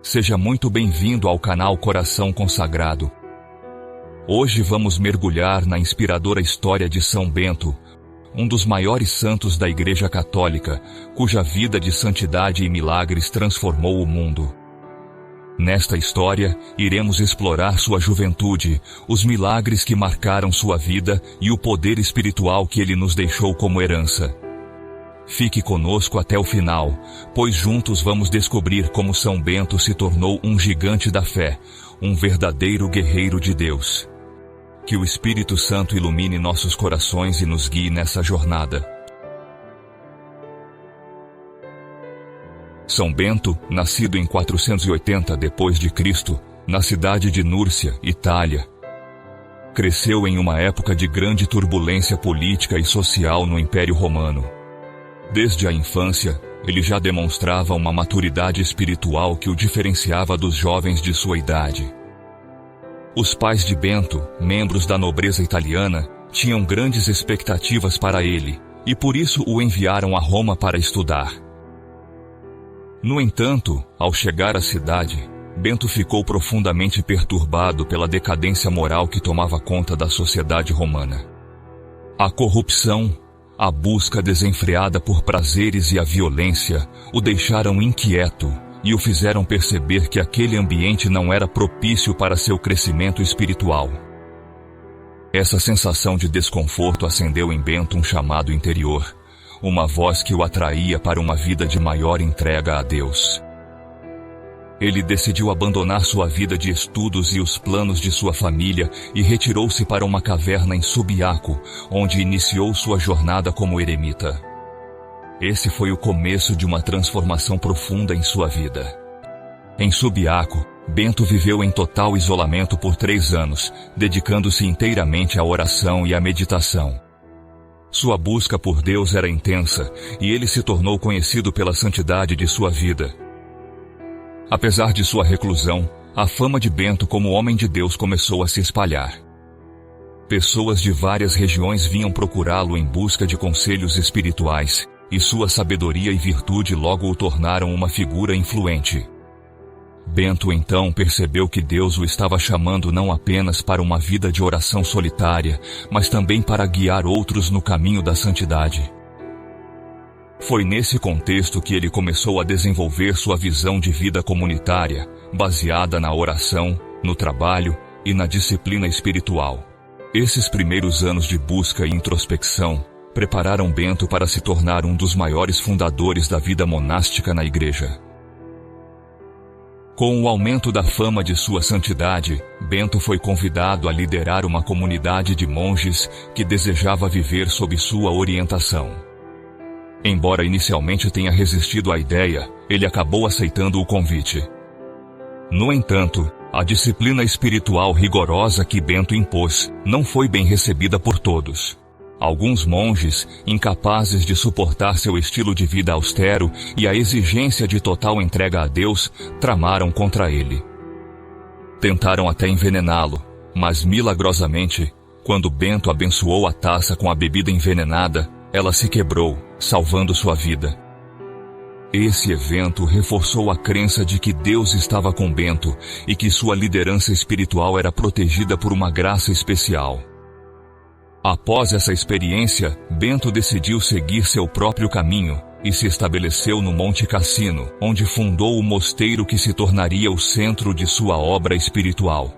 Seja muito bem-vindo ao canal Coração Consagrado. Hoje vamos mergulhar na inspiradora história de São Bento, um dos maiores santos da Igreja Católica, cuja vida de santidade e milagres transformou o mundo. Nesta história, iremos explorar sua juventude, os milagres que marcaram sua vida e o poder espiritual que ele nos deixou como herança. Fique conosco até o final, pois juntos vamos descobrir como São Bento se tornou um gigante da fé, um verdadeiro guerreiro de Deus. Que o Espírito Santo ilumine nossos corações e nos guie nessa jornada. São Bento, nascido em 480 d.C., na cidade de Núrcia, Itália. Cresceu em uma época de grande turbulência política e social no Império Romano. Desde a infância, ele já demonstrava uma maturidade espiritual que o diferenciava dos jovens de sua idade. Os pais de Bento, membros da nobreza italiana, tinham grandes expectativas para ele, e por isso o enviaram a Roma para estudar. No entanto, ao chegar à cidade, Bento ficou profundamente perturbado pela decadência moral que tomava conta da sociedade romana. A corrupção, a busca desenfreada por prazeres e a violência o deixaram inquieto e o fizeram perceber que aquele ambiente não era propício para seu crescimento espiritual. Essa sensação de desconforto acendeu em Bento um chamado interior, uma voz que o atraía para uma vida de maior entrega a Deus. Ele decidiu abandonar sua vida de estudos e os planos de sua família e retirou-se para uma caverna em Subiaco, onde iniciou sua jornada como eremita. Esse foi o começo de uma transformação profunda em sua vida. Em Subiaco, Bento viveu em total isolamento por 3 anos, dedicando-se inteiramente à oração e à meditação. Sua busca por Deus era intensa e ele se tornou conhecido pela santidade de sua vida. Apesar de sua reclusão, a fama de Bento como homem de Deus começou a se espalhar. Pessoas de várias regiões vinham procurá-lo em busca de conselhos espirituais, e sua sabedoria e virtude logo o tornaram uma figura influente. Bento então percebeu que Deus o estava chamando não apenas para uma vida de oração solitária, mas também para guiar outros no caminho da santidade. Foi nesse contexto que ele começou a desenvolver sua visão de vida comunitária, baseada na oração, no trabalho e na disciplina espiritual. Esses primeiros anos de busca e introspecção prepararam Bento para se tornar um dos maiores fundadores da vida monástica na Igreja. Com o aumento da fama de sua santidade, Bento foi convidado a liderar uma comunidade de monges que desejava viver sob sua orientação. Embora inicialmente tenha resistido à ideia, ele acabou aceitando o convite. No entanto, a disciplina espiritual rigorosa que Bento impôs não foi bem recebida por todos. Alguns monges, incapazes de suportar seu estilo de vida austero e a exigência de total entrega a Deus, tramaram contra ele. Tentaram até envenená-lo, mas milagrosamente, quando Bento abençoou a taça com a bebida envenenada, ela se quebrou, salvando sua vida. Esse evento reforçou a crença de que Deus estava com Bento e que sua liderança espiritual era protegida por uma graça especial. Após essa experiência, Bento decidiu seguir seu próprio caminho e se estabeleceu no Monte Cassino, onde fundou o mosteiro que se tornaria o centro de sua obra espiritual.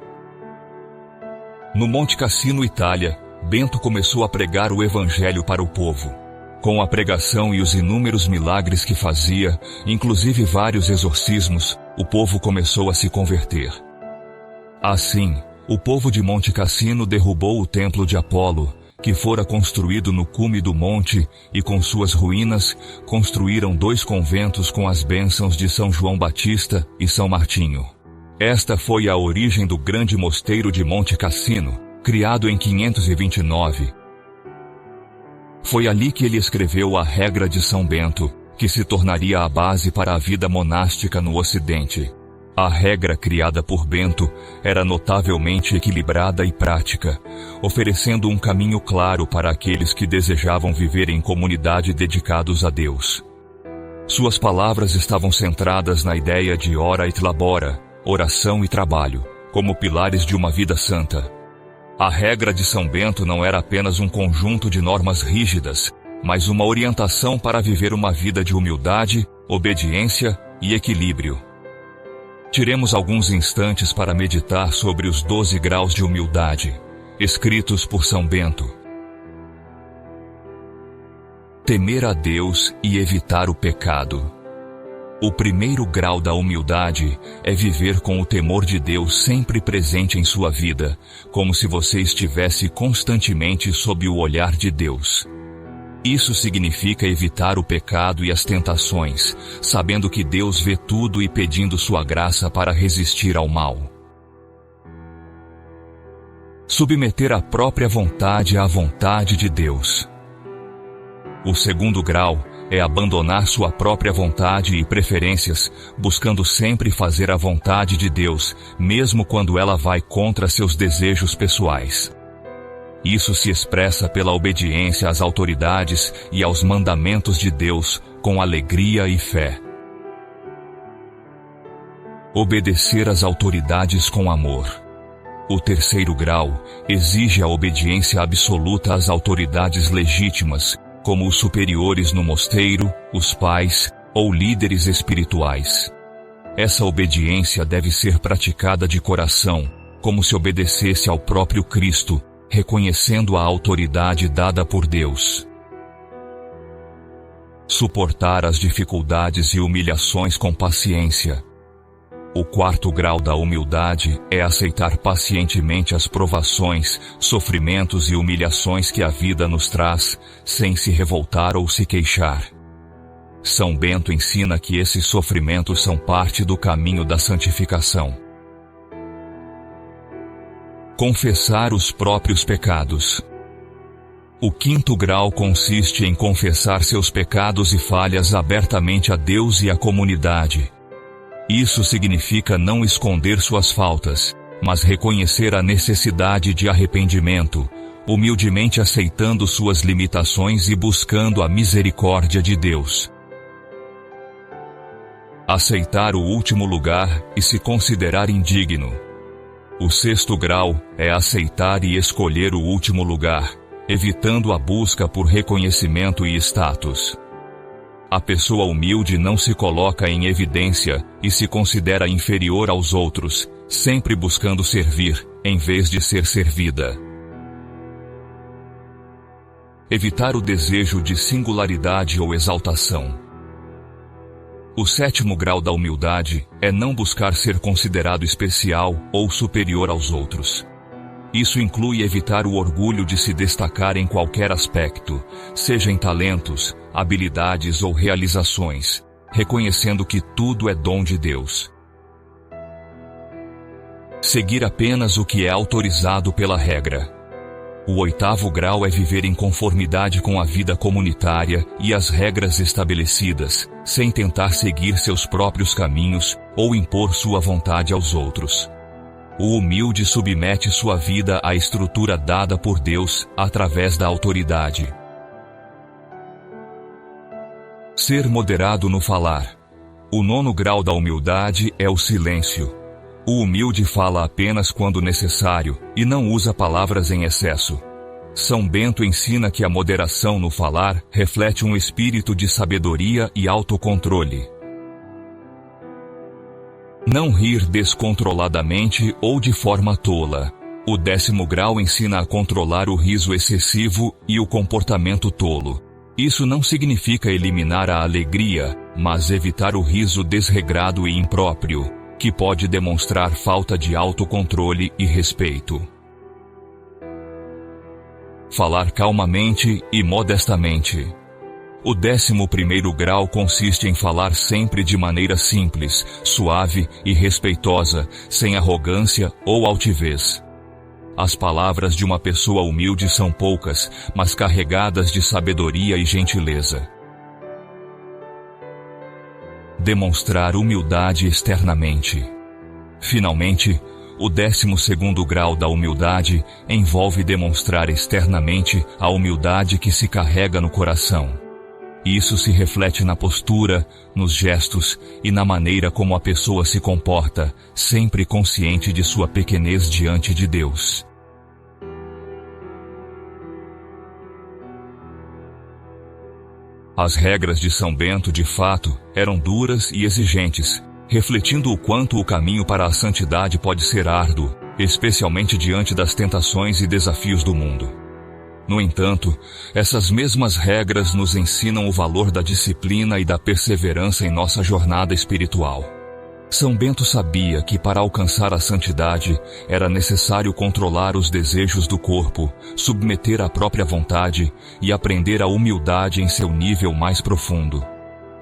No Monte Cassino, Itália, Bento começou a pregar o Evangelho para o povo. Com a pregação e os inúmeros milagres que fazia, inclusive vários exorcismos, o povo começou a se converter. Assim, o povo de Monte Cassino derrubou o templo de Apolo, que fora construído no cume do monte, e com suas ruínas, construíram 2 conventos com as bênçãos de São João Batista e São Martinho. Esta foi a origem do grande mosteiro de Monte Cassino, criado em 529. Foi ali que ele escreveu a Regra de São Bento, que se tornaria a base para a vida monástica no Ocidente. A regra criada por Bento era notavelmente equilibrada e prática, oferecendo um caminho claro para aqueles que desejavam viver em comunidade dedicados a Deus. Suas palavras estavam centradas na ideia de ora et labora, oração e trabalho, como pilares de uma vida santa. A regra de São Bento não era apenas um conjunto de normas rígidas, mas uma orientação para viver uma vida de humildade, obediência e equilíbrio. Tiremos alguns instantes para meditar sobre os 12 graus de humildade, escritos por São Bento. Temer a Deus e evitar o pecado. O primeiro grau da humildade é viver com o temor de Deus sempre presente em sua vida, como se você estivesse constantemente sob o olhar de Deus. Isso significa evitar o pecado e as tentações, sabendo que Deus vê tudo e pedindo sua graça para resistir ao mal. Submeter a própria vontade à vontade de Deus. O segundo grau é abandonar sua própria vontade e preferências, buscando sempre fazer a vontade de Deus, mesmo quando ela vai contra seus desejos pessoais. Isso se expressa pela obediência às autoridades e aos mandamentos de Deus com alegria e fé. Obedecer às autoridades com amor. O terceiro grau exige a obediência absoluta às autoridades legítimas, como os superiores no mosteiro, os pais ou líderes espirituais. Essa obediência deve ser praticada de coração, como se obedecesse ao próprio Cristo, reconhecendo a autoridade dada por Deus. Suportar as dificuldades e humilhações com paciência. O quarto grau da humildade é aceitar pacientemente as provações, sofrimentos e humilhações que a vida nos traz, sem se revoltar ou se queixar. São Bento ensina que esses sofrimentos são parte do caminho da santificação. Confessar os próprios pecados. O quinto grau consiste em confessar seus pecados e falhas abertamente a Deus e à comunidade. Isso significa não esconder suas faltas, mas reconhecer a necessidade de arrependimento, humildemente aceitando suas limitações e buscando a misericórdia de Deus. Aceitar o último lugar e se considerar indigno. O sexto grau é aceitar e escolher o último lugar, evitando a busca por reconhecimento e status. A pessoa humilde não se coloca em evidência e se considera inferior aos outros, sempre buscando servir, em vez de ser servida. Evitar o desejo de singularidade ou exaltação. O sétimo grau da humildade é não buscar ser considerado especial ou superior aos outros. Isso inclui evitar o orgulho de se destacar em qualquer aspecto, seja em talentos, habilidades ou realizações, reconhecendo que tudo é dom de Deus. Seguir apenas o que é autorizado pela regra. O oitavo grau é viver em conformidade com a vida comunitária e as regras estabelecidas, sem tentar seguir seus próprios caminhos ou impor sua vontade aos outros. O humilde submete sua vida à estrutura dada por Deus através da autoridade. Ser moderado no falar. O nono grau da humildade é o silêncio. O humilde fala apenas quando necessário e não usa palavras em excesso. São Bento ensina que a moderação no falar reflete um espírito de sabedoria e autocontrole. Não rir descontroladamente ou de forma tola. O 10º grau ensina a controlar o riso excessivo e o comportamento tolo. Isso não significa eliminar a alegria, mas evitar o riso desregrado e impróprio, que pode demonstrar falta de autocontrole e respeito. Falar calmamente e modestamente. O 11º grau consiste em falar sempre de maneira simples, suave e respeitosa, sem arrogância ou altivez. As palavras de uma pessoa humilde são poucas, mas carregadas de sabedoria e gentileza. Demonstrar humildade externamente. Finalmente, o 12º grau da humildade envolve demonstrar externamente a humildade que se carrega no coração. Isso se reflete na postura, nos gestos e na maneira como a pessoa se comporta, sempre consciente de sua pequenez diante de Deus. As regras de São Bento, de fato, eram duras e exigentes, refletindo o quanto o caminho para a santidade pode ser árduo, especialmente diante das tentações e desafios do mundo. No entanto, essas mesmas regras nos ensinam o valor da disciplina e da perseverança em nossa jornada espiritual. São Bento sabia que para alcançar a santidade era necessário controlar os desejos do corpo, submeter a própria vontade e aprender a humildade em seu nível mais profundo.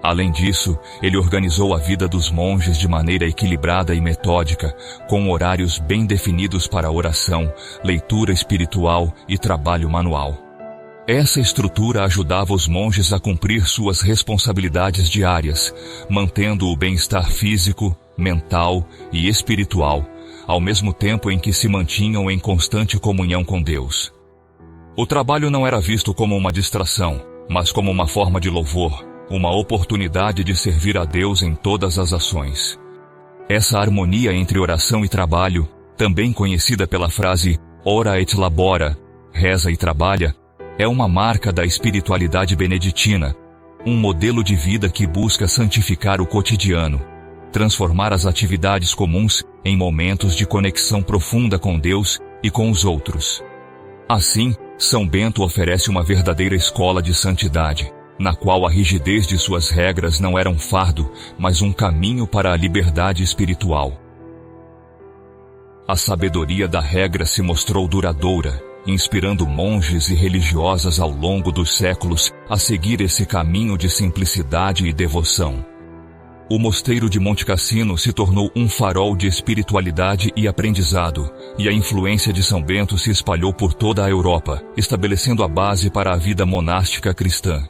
Além disso, ele organizou a vida dos monges de maneira equilibrada e metódica, com horários bem definidos para oração, leitura espiritual e trabalho manual. Essa estrutura ajudava os monges a cumprir suas responsabilidades diárias, mantendo o bem-estar físico, mental e espiritual, ao mesmo tempo em que se mantinham em constante comunhão com Deus. O trabalho não era visto como uma distração, mas como uma forma de louvor, uma oportunidade de servir a Deus em todas as ações. Essa harmonia entre oração e trabalho, também conhecida pela frase ora et labora, reza e trabalha, é uma marca da espiritualidade beneditina, um modelo de vida que busca santificar o cotidiano, transformar as atividades comuns em momentos de conexão profunda com Deus e com os outros. Assim, São Bento oferece uma verdadeira escola de santidade, na qual a rigidez de suas regras não era um fardo, mas um caminho para a liberdade espiritual. A sabedoria da regra se mostrou duradoura, inspirando monges e religiosas ao longo dos séculos a seguir esse caminho de simplicidade e devoção. O mosteiro de Monte Cassino se tornou um farol de espiritualidade e aprendizado, e a influência de São Bento se espalhou por toda a Europa, estabelecendo a base para a vida monástica cristã.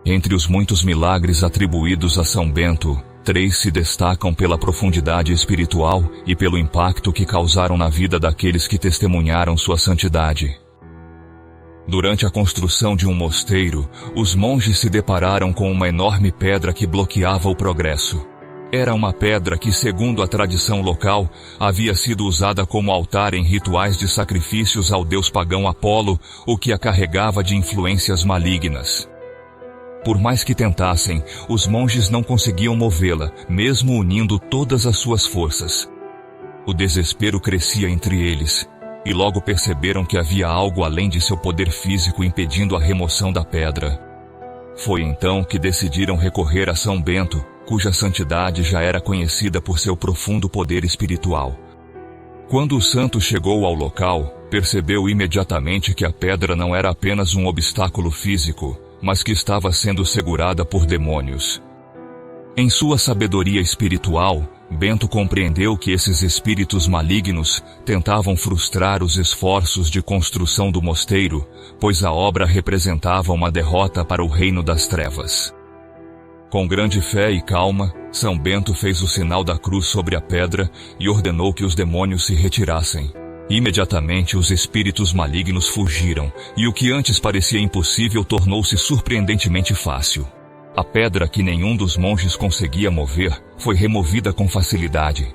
Entre os muitos milagres atribuídos a São Bento, 3 se destacam pela profundidade espiritual e pelo impacto que causaram na vida daqueles que testemunharam sua santidade. Durante a construção de um mosteiro, os monges se depararam com uma enorme pedra que bloqueava o progresso. Era uma pedra que, segundo a tradição local, havia sido usada como altar em rituais de sacrifícios ao deus pagão Apolo, o que a carregava de influências malignas. Por mais que tentassem, os monges não conseguiam movê-la, mesmo unindo todas as suas forças. O desespero crescia entre eles, e logo perceberam que havia algo além de seu poder físico impedindo a remoção da pedra. Foi então que decidiram recorrer a São Bento, cuja santidade já era conhecida por seu profundo poder espiritual. Quando o santo chegou ao local, percebeu imediatamente que a pedra não era apenas um obstáculo físico, mas que estava sendo segurada por demônios. Em sua sabedoria espiritual, Bento compreendeu que esses espíritos malignos tentavam frustrar os esforços de construção do mosteiro, pois a obra representava uma derrota para o reino das trevas. Com grande fé e calma, São Bento fez o sinal da cruz sobre a pedra e ordenou que os demônios se retirassem. Imediatamente os espíritos malignos fugiram, e o que antes parecia impossível tornou-se surpreendentemente fácil. A pedra que nenhum dos monges conseguia mover foi removida com facilidade.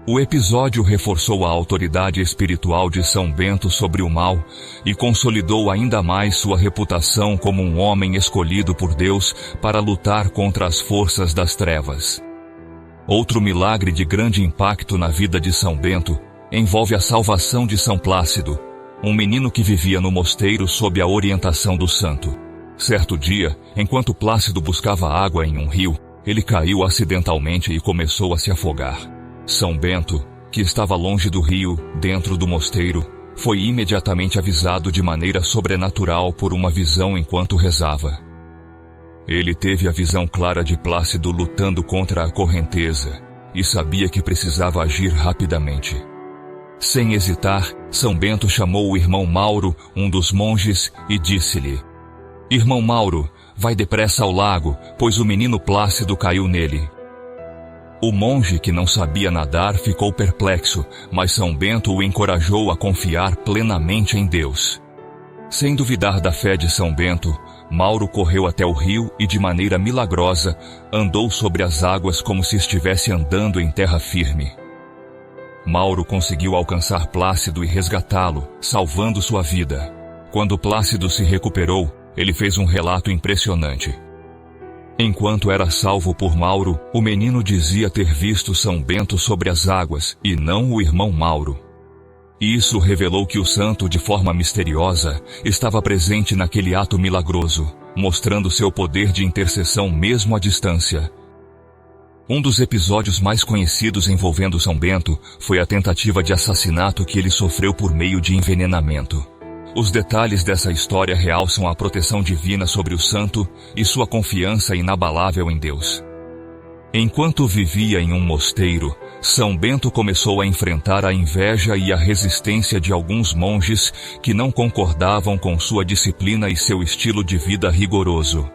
O episódio reforçou a autoridade espiritual de São Bento sobre o mal e consolidou ainda mais sua reputação como um homem escolhido por Deus para lutar contra as forças das trevas. Outro milagre de grande impacto na vida de São Bento envolve a salvação de São Plácido, um menino que vivia no mosteiro sob a orientação do santo. Certo dia, enquanto Plácido buscava água em um rio, ele caiu acidentalmente e começou a se afogar. São Bento, que estava longe do rio, dentro do mosteiro, foi imediatamente avisado de maneira sobrenatural por uma visão enquanto rezava. Ele teve a visão clara de Plácido lutando contra a correnteza e sabia que precisava agir rapidamente. Sem hesitar, São Bento chamou o irmão Mauro, um dos monges, e disse-lhe: "Irmão Mauro, vai depressa ao lago, pois o menino Plácido caiu nele." O monge, que não sabia nadar, ficou perplexo, mas São Bento o encorajou a confiar plenamente em Deus. Sem duvidar da fé de São Bento, Mauro correu até o rio e, de maneira milagrosa, andou sobre as águas como se estivesse andando em terra firme. Mauro conseguiu alcançar Plácido e resgatá-lo, salvando sua vida. Quando Plácido se recuperou, ele fez um relato impressionante. Enquanto era salvo por Mauro, o menino dizia ter visto São Bento sobre as águas, e não o irmão Mauro. Isso revelou que o santo, de forma misteriosa, estava presente naquele ato milagroso, mostrando seu poder de intercessão mesmo à distância. Um dos episódios mais conhecidos envolvendo São Bento foi a tentativa de assassinato que ele sofreu por meio de envenenamento. Os detalhes dessa história realçam a proteção divina sobre o santo e sua confiança inabalável em Deus. Enquanto vivia em um mosteiro, São Bento começou a enfrentar a inveja e a resistência de alguns monges que não concordavam com sua disciplina e seu estilo de vida rigoroso.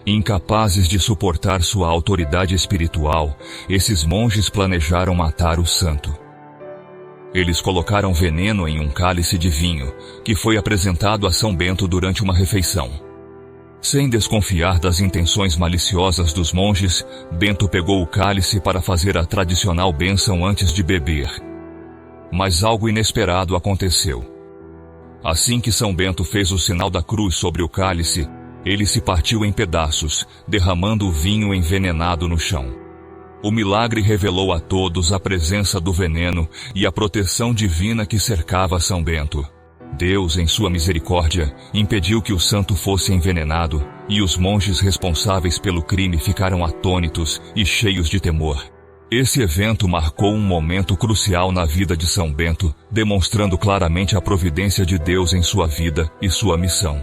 Incapazes de suportar sua autoridade espiritual, esses monges planejaram matar o santo. Eles colocaram veneno em um cálice de vinho, que foi apresentado a São Bento durante uma refeição. Sem desconfiar das intenções maliciosas dos monges, Bento pegou o cálice para fazer a tradicional bênção antes de beber. Mas algo inesperado aconteceu. Assim que São Bento fez o sinal da cruz sobre o cálice, ele se partiu em pedaços, derramando o vinho envenenado no chão. O milagre revelou a todos a presença do veneno e a proteção divina que cercava São Bento. Deus, em sua misericórdia, impediu que o santo fosse envenenado, e os monges responsáveis pelo crime ficaram atônitos e cheios de temor. Esse evento marcou um momento crucial na vida de São Bento, demonstrando claramente a providência de Deus em sua vida e sua missão.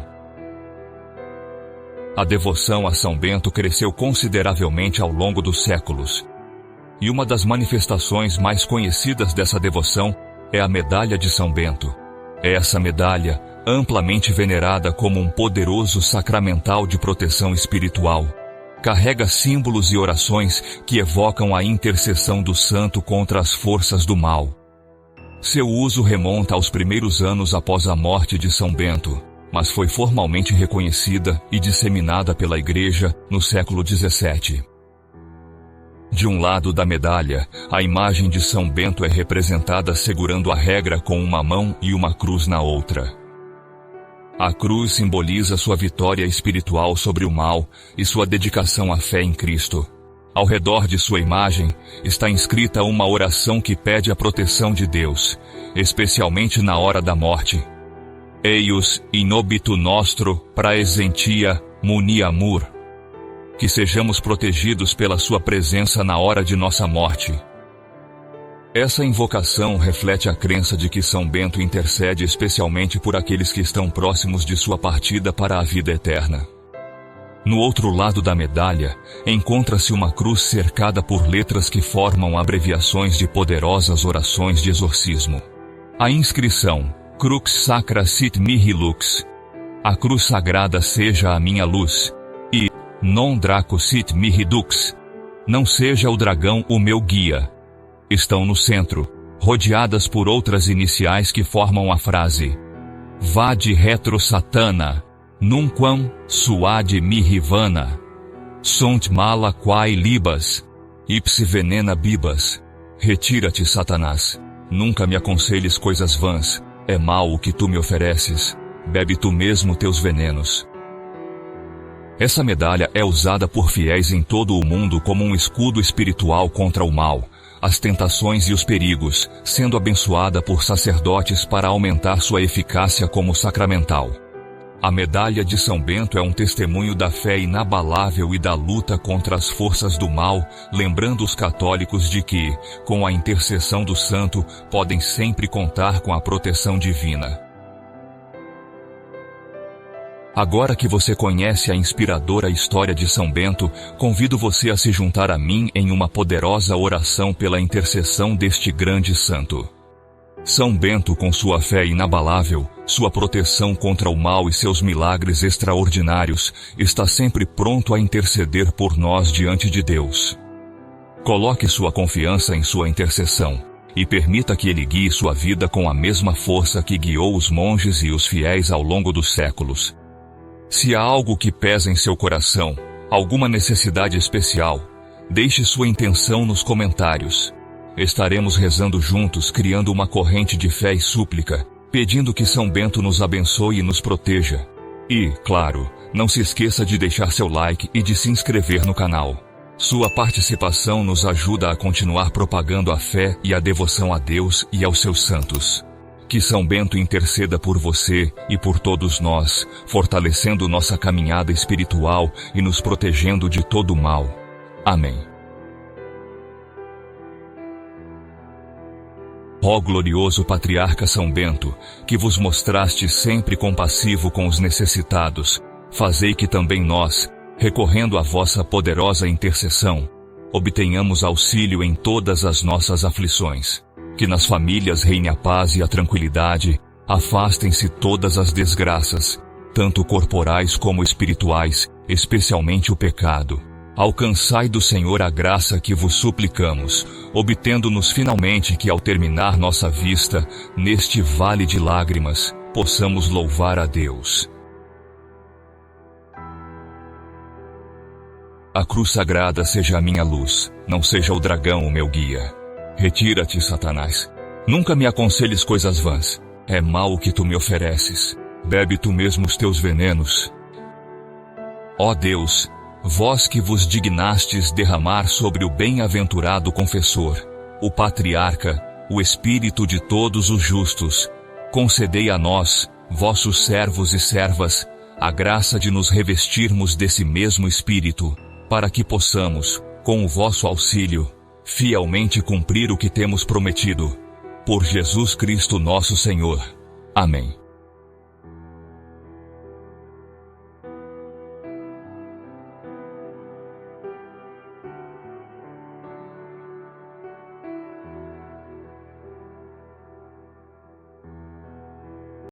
A devoção a São Bento cresceu consideravelmente ao longo dos séculos. E uma das manifestações mais conhecidas dessa devoção é a Medalha de São Bento. Essa medalha, amplamente venerada como um poderoso sacramental de proteção espiritual, carrega símbolos e orações que evocam a intercessão do santo contra as forças do mal. Seu uso remonta aos primeiros anos após a morte de São Bento, mas foi formalmente reconhecida e disseminada pela Igreja no século XVII. De um lado da medalha, a imagem de São Bento é representada segurando a regra com uma mão e uma cruz na outra. A cruz simboliza sua vitória espiritual sobre o mal e sua dedicação à fé em Cristo. Ao redor de sua imagem está inscrita uma oração que pede a proteção de Deus, especialmente na hora da morte. Eius in obito nostro praesentia muniamur. Que sejamos protegidos pela sua presença na hora de nossa morte. Essa invocação reflete a crença de que São Bento intercede especialmente por aqueles que estão próximos de sua partida para a vida eterna. No outro lado da medalha, encontra-se uma cruz cercada por letras que formam abreviações de poderosas orações de exorcismo. A inscrição, Crux sacra sit mihi lux, a cruz sagrada seja a minha luz, e non draco sit mihi dux, não seja o dragão o meu guia, estão no centro, rodeadas por outras iniciais que formam a frase Vade retro satana, nunquam suade mihi vana, sunt mala quae libas, ipse venena bibas, retira-te, Satanás, nunca me aconselhes coisas vãs, é mal o que tu me ofereces, bebe tu mesmo teus venenos. Essa medalha é usada por fiéis em todo o mundo como um escudo espiritual contra o mal, as tentações e os perigos, sendo abençoada por sacerdotes para aumentar sua eficácia como sacramental. A medalha de São Bento é um testemunho da fé inabalável e da luta contra as forças do mal, lembrando os católicos de que, com a intercessão do santo, podem sempre contar com a proteção divina. Agora que você conhece a inspiradora história de São Bento, convido você a se juntar a mim em uma poderosa oração pela intercessão deste grande santo. São Bento, com sua fé inabalável, sua proteção contra o mal e seus milagres extraordinários, está sempre pronto a interceder por nós diante de Deus. Coloque sua confiança em sua intercessão e permita que ele guie sua vida com a mesma força que guiou os monges e os fiéis ao longo dos séculos. Se há algo que pesa em seu coração, alguma necessidade especial, deixe sua intenção nos comentários. Estaremos rezando juntos, criando uma corrente de fé e súplica, pedindo que São Bento nos abençoe e nos proteja. E, claro, não se esqueça de deixar seu like e de se inscrever no canal. Sua participação nos ajuda a continuar propagando a fé e a devoção a Deus e aos seus santos. Que São Bento interceda por você e por todos nós, fortalecendo nossa caminhada espiritual e nos protegendo de todo o mal. Amém. Ó glorioso Patriarca São Bento, que vos mostraste sempre compassivo com os necessitados, fazei que também nós, recorrendo à vossa poderosa intercessão, obtenhamos auxílio em todas as nossas aflições. Que nas famílias reine a paz e a tranquilidade, afastem-se todas as desgraças, tanto corporais como espirituais, especialmente o pecado. Alcançai do Senhor a graça que vos suplicamos, obtendo-nos finalmente que ao terminar nossa vista, neste vale de lágrimas, possamos louvar a Deus. A cruz sagrada seja a minha luz, não seja o dragão o meu guia. Retira-te, Satanás. Nunca me aconselhes coisas vãs. É mal o que tu me ofereces. Bebe tu mesmo os teus venenos. Ó Deus, vós que vos dignastes derramar sobre o bem-aventurado confessor, o patriarca, o espírito de todos os justos, concedei a nós, vossos servos e servas, a graça de nos revestirmos desse mesmo espírito, para que possamos, com o vosso auxílio, fielmente cumprir o que temos prometido. Por Jesus Cristo nosso Senhor. Amém.